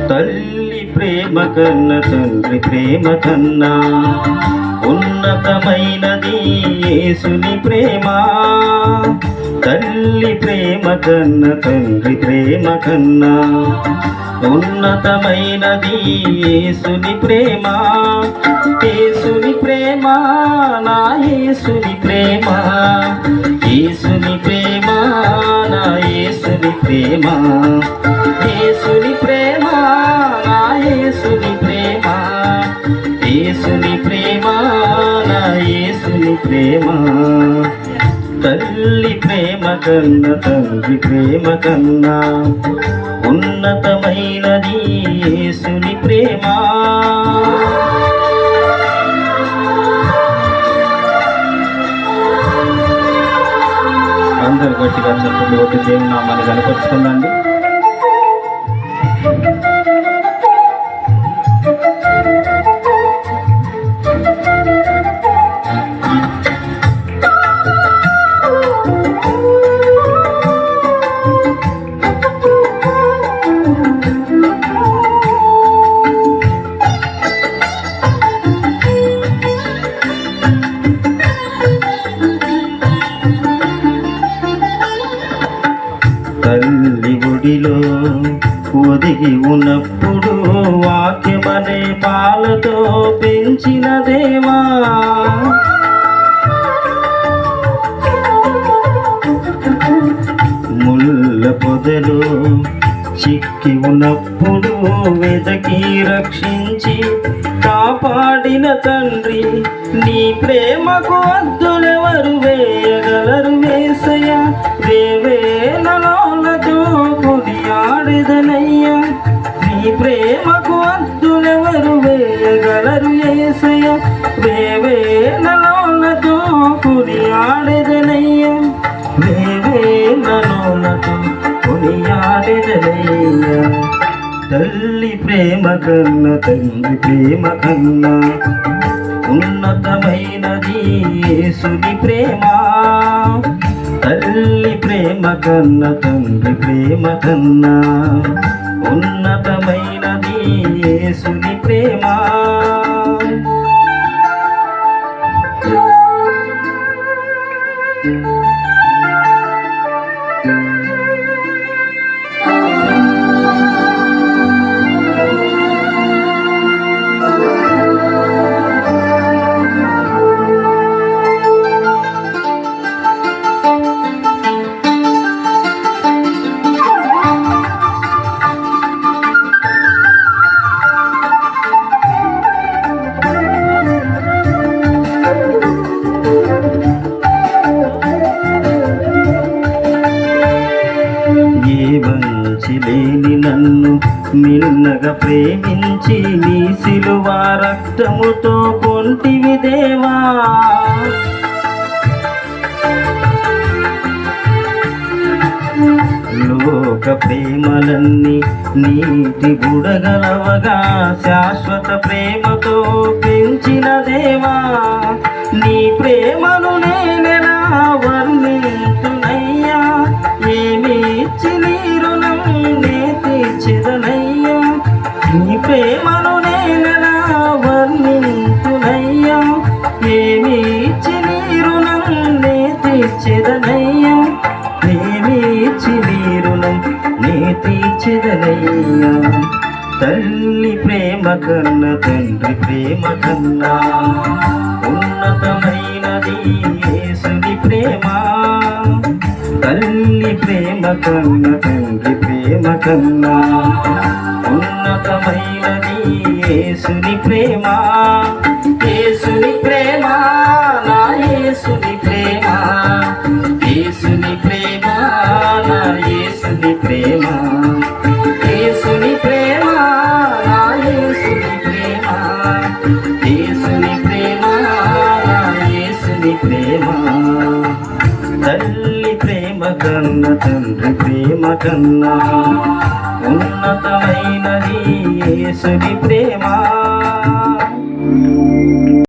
తల్లి ప్రేమ కన్న తండ్రి ప్రేమ కన్నా ఉన్నతమైనది యేసుని ప్రేమ. తల్లి ప్రేమ కన్న తండ్రి ప్రేమ కన్నా ఉన్నతమైనది యేసుని ప్రేమ. యేసుని ప్రేమ నా యేసుని ప్రేమ, యేసుని ప్రేమ నా యేసుని ప్రేమ, యేసుని ప్రేమ నా యేసుని ప్రేమ, యేసుని ప్రేమ నా యేసుని ప్రేమ. తల్లి ప్రేమ కన్న తండ్రి ప్రేమ కన్నా ఉన్నతమైనది యేసుని ప్రేమ. అందరు గట్టిగా చప్పట్లు కొట్టి దేవుని నామాన్ని కనపరుచుకుందండి. తల్లి ఒడిలో ఒదిగి ఉన్నప్పుడు వాక్యమనే పాలతో పెంచిన దేవా, ముళ్ళ పొదలో చిక్కి ఉన్నప్పుడు వెదకి రక్షించి కాపాడిన తండ్రి, నీ ప్రేమకు అద్దులెవరు వేయగలరు యేసయ్యా. వేవేలలోలతో కొనియాడెదనయ్యా, నీ ప్రేమకు అద్దులెవరు వేయగలరు యేసయ్యా. వేవేలలోలతో కొనియాడెదనయ్యా, వేవేలలోలతో కొనియాడెదనయ్యా. తల్లి ప్రేమ కన్న తండ్రి ప్రేమ కన్నా ఉన్నతమైనది యేసుని ప్రేమ. తల్లి ప్రేమ కన్న తండ్రి ప్రేమ కన్నా ఉన్నతమైనది యేసుని ప్రేమ. లేని నన్ను మిన్నగా ప్రేమించి నీ సిలువ రక్తముతో కొంటివి దేవా. లోక ప్రేమలన్నీ నీటి బుడగలవగా శాశ్వత ప్రేమతో పెంచిన దేవా, నీ ప్రేమను నేనెలా వర్ణింతునయ్యా. ఏమి ఇచ్చి నీ రుణం నే తీర్చెదనయ్యా, నీ ప్రేమను నేనెలా వర్ణింతునయ్యా. ఏమి ఇచ్చి నీ రుణం నే తీర్చెదనయ్యా, ఏమి ఇచ్చి నీ రుణం నే తీర్చెదనయ్యా. తల్లి ప్రేమ కన్న తండ్రి ప్రేమ కన్నా ఉన్నతమైనది యేసుని ప్రేమ. తల్లి ప్రేమ కన్న తండ్రి ప్రేమ కన్నా ఉన్నతమైనది యేసుని ప్రేమ. యేసుని ప్రేమ నా యేసుని ప్రేమ, యేసుని ప్రేమ నా యేసుని ప్రేమ, యేసుని ప్రేమ నా యేసుని ప్రేమ, యేసుని ప్రేమ నా యేసుని ప్రేమ. తల్లి ప్రేమ కన్న తండ్రి ప్రేమ కన్నా ఉన్నతమైనది యేసుని ప్రేమ.